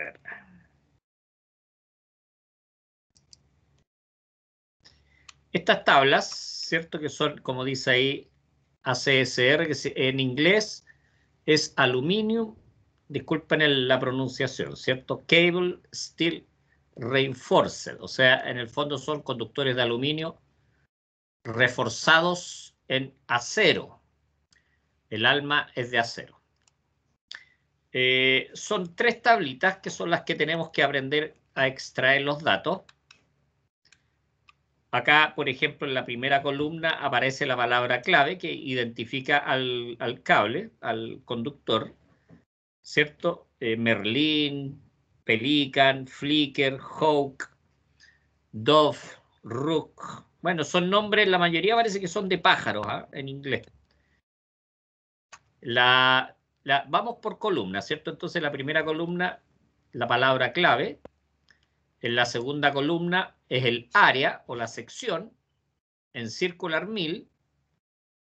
ver. Estas tablas, ¿cierto? Que son, como dice ahí, ACSR, que en inglés es Aluminium, disculpen la pronunciación, ¿cierto? Cable Steel Reinforced, o sea, en el fondo son conductores de aluminio reforzados en acero. El alma es de acero. Son 3 tablitas que son las que tenemos que aprender a extraer los datos. Acá, por ejemplo, en la primera columna aparece la palabra clave que identifica al cable, al conductor, ¿cierto? Merlin, Pelican, Flicker, Hawk, Dove, Rook. Bueno, son nombres, la mayoría parece que son de pájaros, ¿eh? En inglés. Vamos por columna, ¿cierto? Entonces, la primera columna, la palabra clave. En la segunda columna es el área o la sección en circular 1000.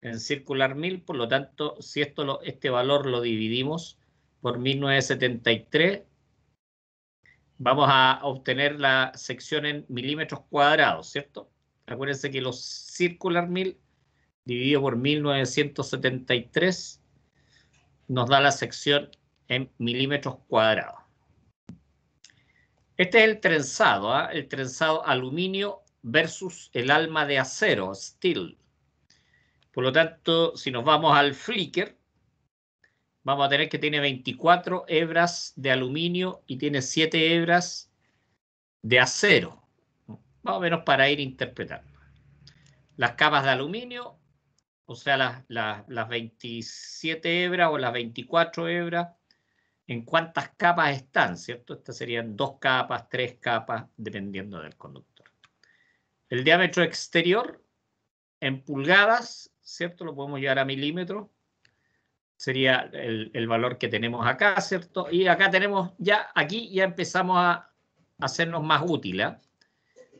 En circular 1000, por lo tanto, si este valor lo dividimos por 1973, vamos a obtener la sección en milímetros cuadrados, ¿cierto? Acuérdense que los circular 1000 dividido por 1973 nos da la sección en milímetros cuadrados. Este es el trenzado, ¿eh? El trenzado aluminio versus el alma de acero, steel. Por lo tanto, si nos vamos al Flicker, vamos a tener que tiene 24 hebras de aluminio y tiene 7 hebras de acero. Más o menos para ir interpretando. Las capas de aluminio, o sea, las 27 hebras o las 24 hebras, en cuántas capas están, ¿cierto? Estas serían 2 capas, 3 capas, dependiendo del conductor. El diámetro exterior en pulgadas, ¿cierto? Lo podemos llevar a milímetros. Sería el valor que tenemos acá, ¿cierto? Y acá tenemos ya, aquí ya empezamos a hacernos más útiles, ¿eh?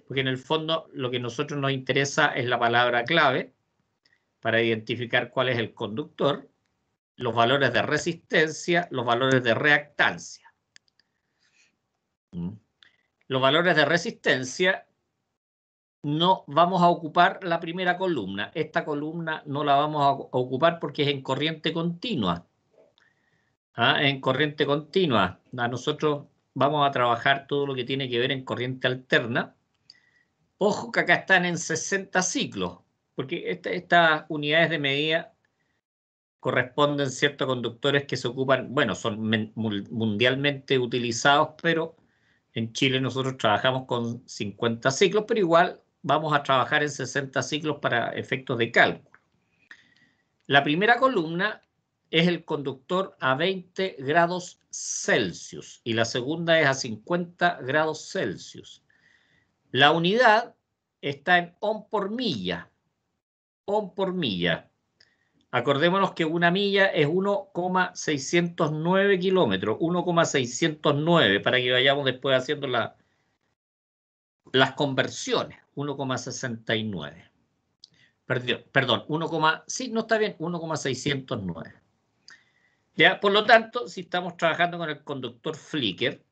Porque en el fondo lo que a nosotros nos interesa es la palabra clave para identificar cuál es el conductor, los valores de resistencia, los valores de reactancia. Los valores de resistencia no vamos a ocupar la primera columna. Esta columna no la vamos a ocupar porque es en corriente continua. En corriente continua. Nosotros vamos a trabajar todo lo que tiene que ver en corriente alterna. Ojo que acá están en 60 ciclos, porque estas unidades de medida corresponden, ¿cierto?, a conductores que se ocupan, bueno, son mundialmente utilizados, pero en Chile nosotros trabajamos con 50 ciclos, pero igual vamos a trabajar en 60 ciclos para efectos de cálculo. La primera columna es el conductor a 20 grados Celsius y la segunda es a 50 grados Celsius. La unidad está en ohm por milla. Ohm por milla. Acordémonos que una milla es 1,609 kilómetros. 1,609 para que vayamos después haciendo las conversiones. 1,69. Perdón, sí, no está bien, 1,609. Ya, por lo tanto, si estamos trabajando con el conductor Flicker,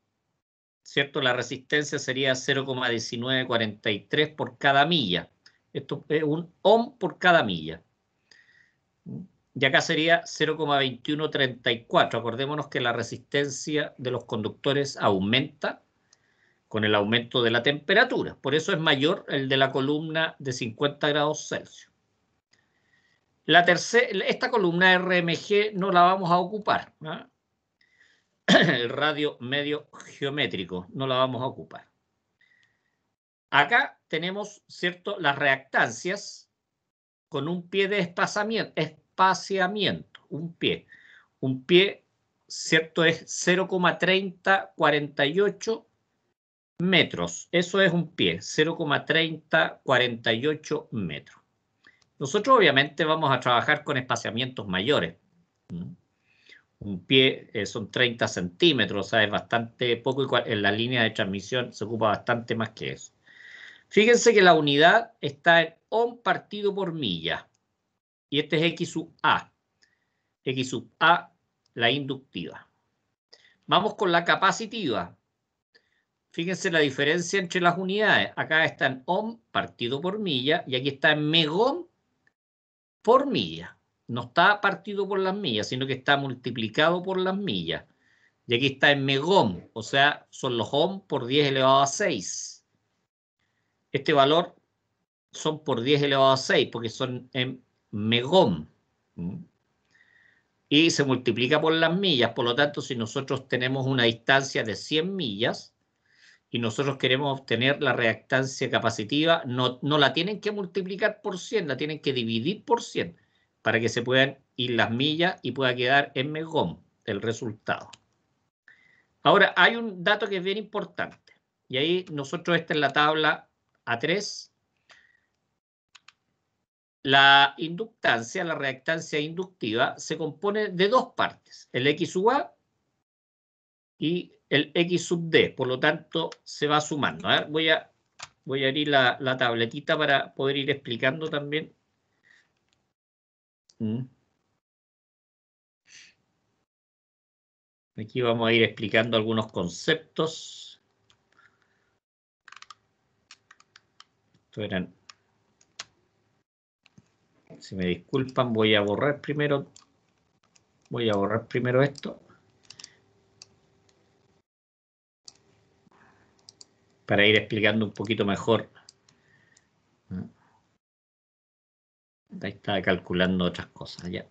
¿cierto? La resistencia sería 0,1943 por cada milla. Esto es un ohm por cada milla. Y acá sería 0,2134. Acordémonos que la resistencia de los conductores aumenta con el aumento de la temperatura. Por eso es mayor el de la columna de 50 grados Celsius. Esta columna RMG no la vamos a ocupar, ¿no? El radio medio geométrico no la vamos a ocupar. Acá tenemos, ¿cierto?, las reactancias con un pie de espaciamiento, un pie, ¿cierto?, es 0,3048 metros. Eso es un pie, 0,3048 metros. Nosotros obviamente vamos a trabajar con espaciamientos mayores. Un pie son 30 centímetros, o sea, es bastante poco y en la línea de transmisión se ocupa bastante más que eso. Fíjense que la unidad está en ohm partido por milla. Y este es X sub A. X sub A, la inductiva. Vamos con la capacitiva. Fíjense la diferencia entre las unidades. Acá está en ohm partido por milla y aquí está en megohm por milla. No está partido por las millas, sino que está multiplicado por las millas. Y aquí está en megohm, o sea, son los ohm por 10 elevado a 6. Este valor son por 10 elevado a 6, porque son en megohm. Y se multiplica por las millas. Por lo tanto, si nosotros tenemos una distancia de 100 millas y nosotros queremos obtener la reactancia capacitiva, no la tienen que multiplicar por 100, la tienen que dividir por 100 para que se puedan ir las millas y pueda quedar en megohm el resultado. Ahora, hay un dato que es bien importante. Y ahí nosotros, esta es la tabla A3. La inductancia, la reactancia inductiva, se compone de dos partes, el X sub A y el X sub D. Por lo tanto, se va sumando. A ver, voy a abrir la tabletita para poder ir explicando también. Aquí vamos a ir explicando algunos conceptos. Esto eran... Si me disculpan, voy a borrar primero. Voy a borrar primero esto. Para ir explicando un poquito mejor. Ahí estaba calculando otras cosas ya.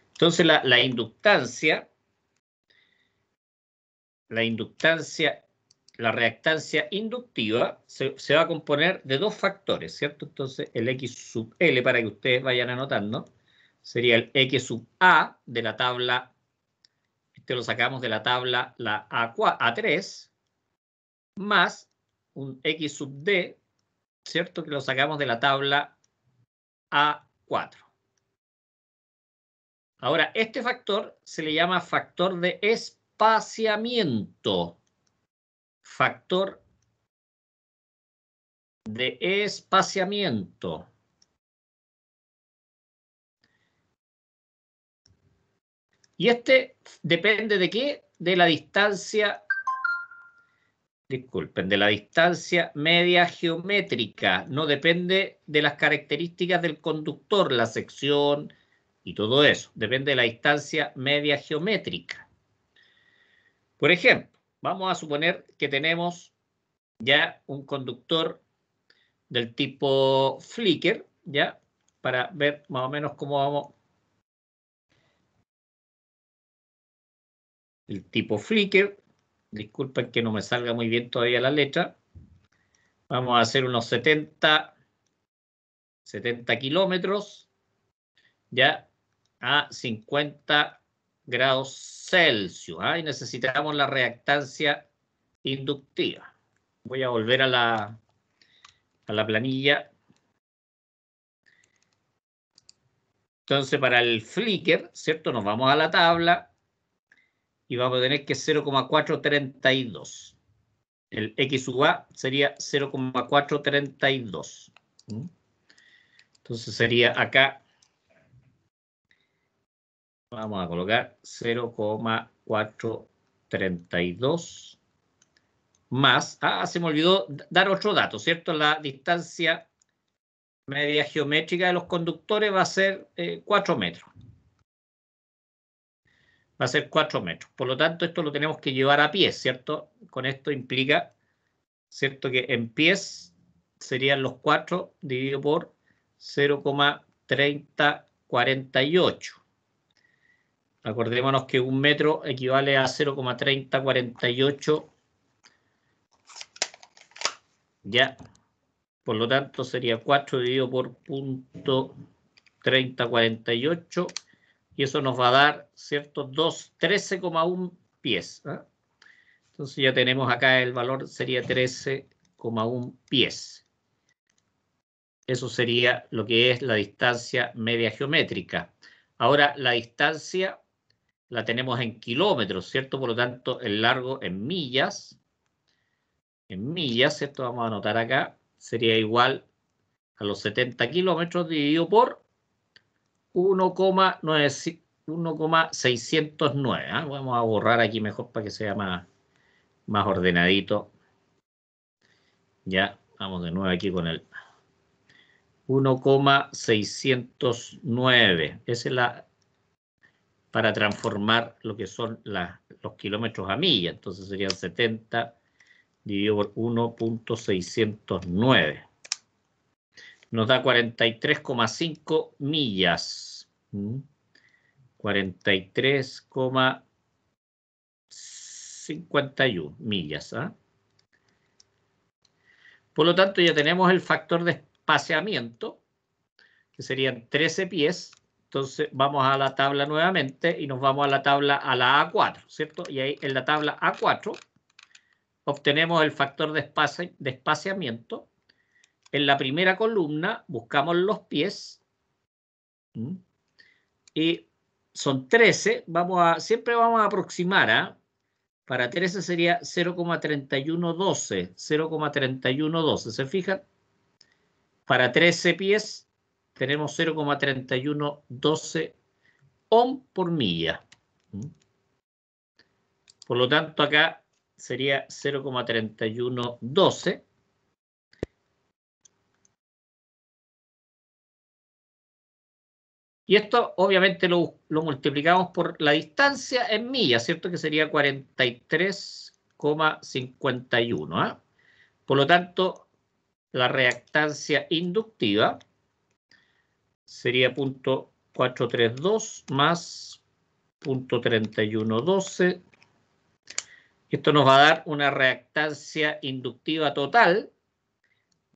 Entonces la inductancia, la reactancia inductiva se va a componer de dos factores, ¿cierto? Entonces el X sub L, para que ustedes vayan anotando, sería el X sub A de la tabla, este lo sacamos de la tabla, la A3, más un X sub D, ¿cierto? Que lo sacamos de la tabla A4. Ahora, este factor se le llama factor de espaciamiento. Factor de espaciamiento. Y este depende de qué? De la distancia, disculpen, de la distancia media geométrica. No depende de las características del conductor, la sección y todo eso. Depende de la distancia media geométrica. Por ejemplo, vamos a suponer que tenemos ya un conductor del tipo Flicker, ¿ya? Para ver más o menos cómo vamos. El tipo Flicker, disculpen que no me salga muy bien todavía la letra. Vamos a hacer unos 70 kilómetros, ya, a 50 grados Celsius. Y necesitamos la reactancia inductiva. Voy a volver a la planilla. Entonces, para el Flicker, ¿cierto? Nos vamos a la tabla y vamos a tener que 0,432. El X sub A sería 0,432. Entonces sería acá, vamos a colocar 0,432 más, se me olvidó dar otro dato, ¿cierto? La distancia media geométrica de los conductores va a ser 4 metros. Va a ser 4 metros. Por lo tanto, esto lo tenemos que llevar a pies, ¿cierto? Con esto implica, ¿cierto? Que en pies serían los 4 dividido por 0,3048. Acordémonos que un metro equivale a 0,3048. Ya. Por lo tanto, sería 4 dividido por 0,3048. Y eso nos va a dar, ¿cierto? 13,1 pies. Entonces ya tenemos acá el valor, sería 13,1 pies. Eso sería lo que es la distancia media geométrica. Ahora, la distancia la tenemos en kilómetros, ¿cierto? Por lo tanto, el largo en millas. En millas, ¿cierto? Vamos a anotar acá. Sería igual a los 70 kilómetros dividido por 1,9 1,609. ¿Ah? Vamos a borrar aquí mejor para que sea más ordenadito. Ya, vamos de nuevo aquí con el 1,609. Esa es la para transformar lo que son los kilómetros a milla. Entonces serían 70 dividido por 1,609. Nos da 43,5 millas. 43,51 millas. ¿Ah? Por lo tanto, ya tenemos el factor de espaciamiento, que serían 13 pies. Entonces, vamos a la tabla nuevamente y nos vamos a la tabla a la A4, ¿cierto? Y ahí en la tabla A4 obtenemos el factor de espaciamiento. En la primera columna buscamos los pies. Y son 13. Siempre vamos a aproximar. ¿Ah? Para 13 sería 0,3112. 0,3112. ¿Se fijan? Para 13 pies tenemos 0,3112 ohm por milla. Por lo tanto, acá sería 0,3112. Y esto obviamente lo multiplicamos por la distancia en millas, ¿cierto? Que sería 43,51. ¿Eh? Por lo tanto, la reactancia inductiva sería 0,432 más 0,3112. Esto nos va a dar una reactancia inductiva total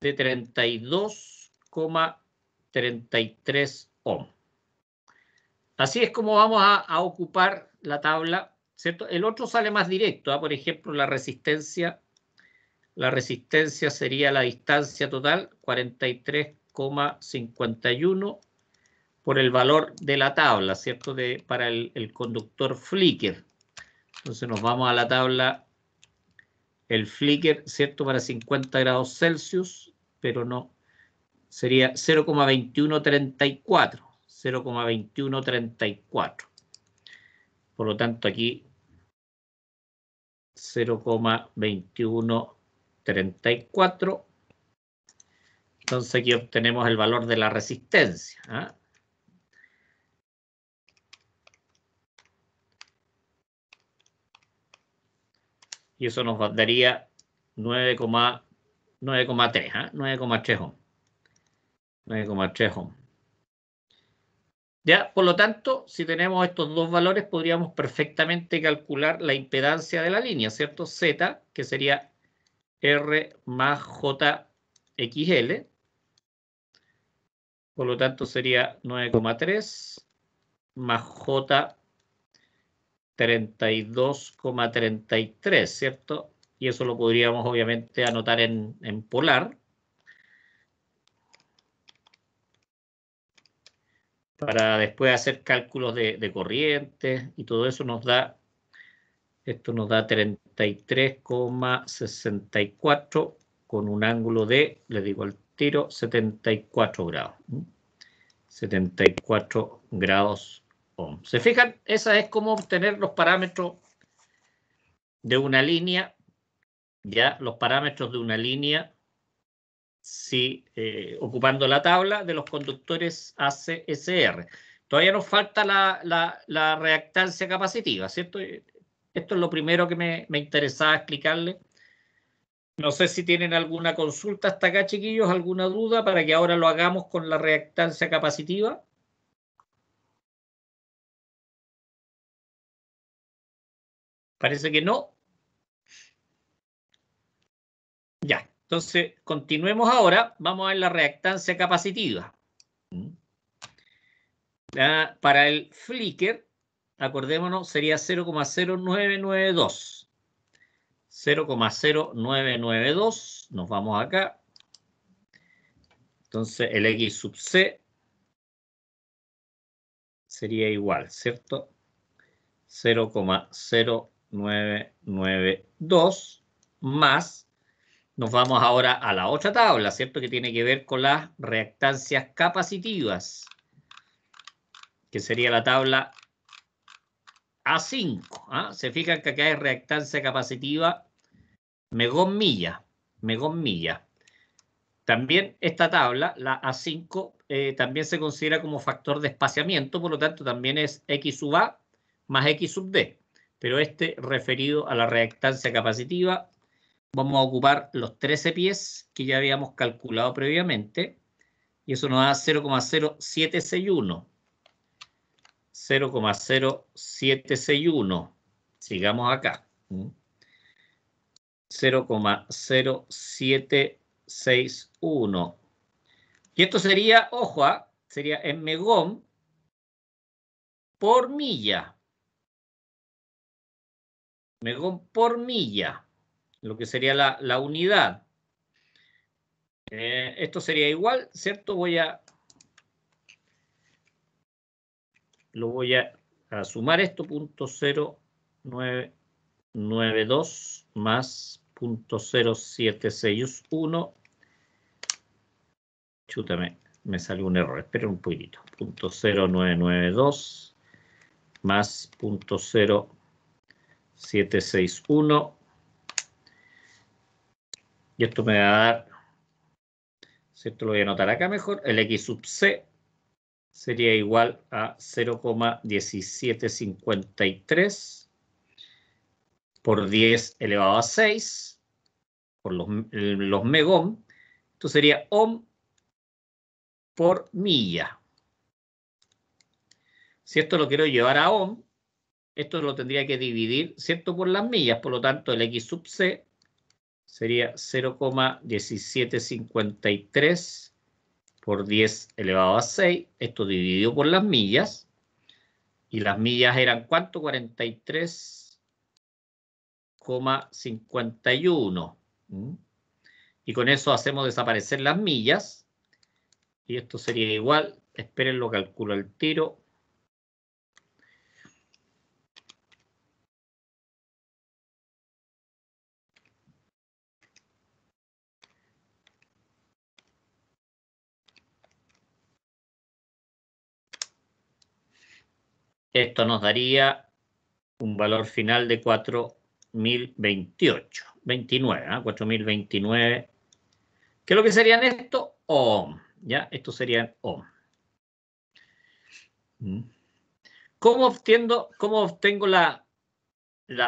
de 32,33 ohm. Así es como vamos a ocupar la tabla, ¿cierto? El otro sale más directo. ¿Eh? Por ejemplo, la resistencia sería la distancia total, 43,51 por el valor de la tabla, ¿cierto? Para el conductor Flicker. Entonces nos vamos a la tabla, el Flicker, ¿cierto? Para 50 grados Celsius, pero no, sería 0,2134. 0,2134. Por lo tanto, aquí 0,2134. Entonces aquí obtenemos el valor de la resistencia. ¿Ah? Y eso nos daría 9,3. 9,3 ohm. 9,3 ohm. Ya, por lo tanto, si tenemos estos dos valores, podríamos perfectamente calcular la impedancia de la línea, ¿cierto? Z, que sería R más JXL. Por lo tanto, sería 9,3 más J 32,33, ¿cierto? Y eso lo podríamos obviamente anotar en polar. Para después hacer cálculos de corriente y todo eso nos da, esto nos da 33,64 con un ángulo de, le digo al tiro, 74 grados. 74 grados ohm. ¿Se fijan? Esa es cómo obtener los parámetros de una línea, ya los parámetros de una línea, si, ocupando la tabla de los conductores ACSR. Todavía nos falta la reactancia capacitiva, ¿cierto? Esto es lo primero que me interesaba explicarle. No sé si tienen alguna consulta hasta acá, chiquillos, alguna duda para que ahora lo hagamos con la reactancia capacitiva. Parece que no. Ya, entonces continuemos ahora. Vamos a ver la reactancia capacitiva. Para el Flicker, acordémonos, sería 0,0992. 0,0992. Nos vamos acá. Entonces el X sub C sería igual, ¿cierto? 0,0992 más, nos vamos ahora a la otra tabla, ¿cierto? Que tiene que ver con las reactancias capacitivas, que sería la tabla A5. ¿Ah? Se fijan que acá es reactancia capacitiva megón milla. Megón milla. También esta tabla, la A5, también se considera como factor de espaciamiento, por lo tanto también es X sub A más X sub D. Pero este referido a la reactancia capacitiva, vamos a ocupar los 13 pies que ya habíamos calculado previamente, y eso nos da 0,0761. 0,0761. Sigamos acá. 0,0761. Y esto sería, ojo, sería en megón por milla. Megón por milla, lo que sería la unidad. Esto sería igual, ¿cierto? Lo voy a sumar esto, 0.0992 más 0.0761. Chútame, me salió un error, espera un poquitito. 0.0992 más 0.0761. Y esto me va a dar, ¿cierto? Lo voy a anotar acá mejor. El X sub C sería igual a 0,1753 por 10 elevado a 6 por los megón. Esto sería ohm por milla. Si esto lo quiero llevar a ohm, esto lo tendría que dividir, ¿cierto?, por las millas. Por lo tanto, el X sub C sería 0,1753 por 10 elevado a 6. Esto dividido por las millas. Y las millas eran, ¿cuánto? 43,51. Y con eso hacemos desaparecer las millas. Y esto sería igual. Esperen, lo calculo al tiro. Esto nos daría un valor final de 4028. 29, ¿eh? 4029. ¿Qué es lo que serían esto? Ohm. ¿Ya? Esto serían ohm. ¿Cómo obtengo la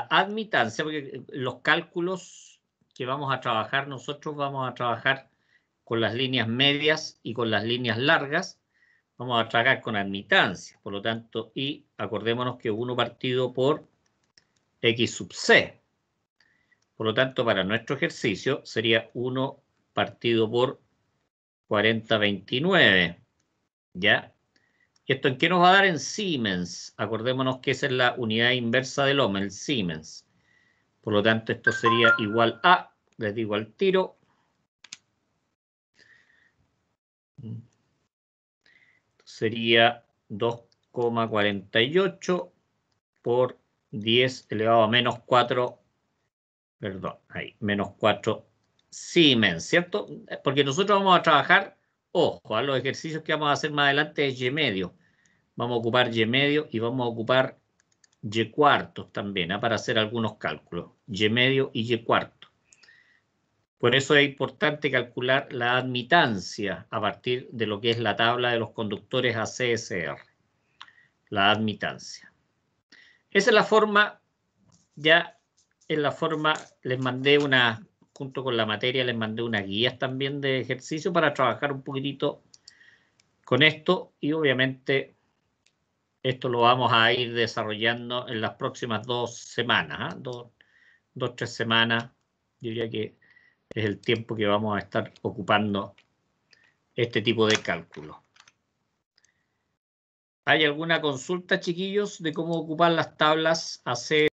admitancia? Porque los cálculos que vamos a trabajar, nosotros vamos a trabajar con las líneas medias y con las líneas largas. Vamos a trabajar con admitancia. Por lo tanto, y acordémonos que 1 partido por X sub C. Por lo tanto, para nuestro ejercicio sería 1 partido por 4029. ¿Ya? ¿Y esto en qué nos va a dar? En Siemens. Acordémonos que esa es la unidad inversa del ohm, el Siemens. Por lo tanto, esto sería igual a, les digo al tiro, sería 2,48 por 10 elevado a menos 4, perdón, ahí, menos 4 Siemens, ¿cierto? Porque nosotros vamos a trabajar, ojo, a los ejercicios que vamos a hacer más adelante es Y medio. Vamos a ocupar Y medio y vamos a ocupar Y cuartos también, para hacer algunos cálculos. Y medio y Y cuarto. Por eso es importante calcular la admitancia a partir de lo que es la tabla de los conductores ACSR. La admitancia. Esa es la forma, ya en la forma les mandé una, junto con la materia les mandé unas guías también de ejercicio para trabajar un poquitito con esto, y obviamente esto lo vamos a ir desarrollando en las próximas 2 semanas, 3 semanas, yo diría que es el tiempo que vamos a estar ocupando este tipo de cálculo. ¿Hay alguna consulta, chiquillos, de cómo ocupar las tablas AC?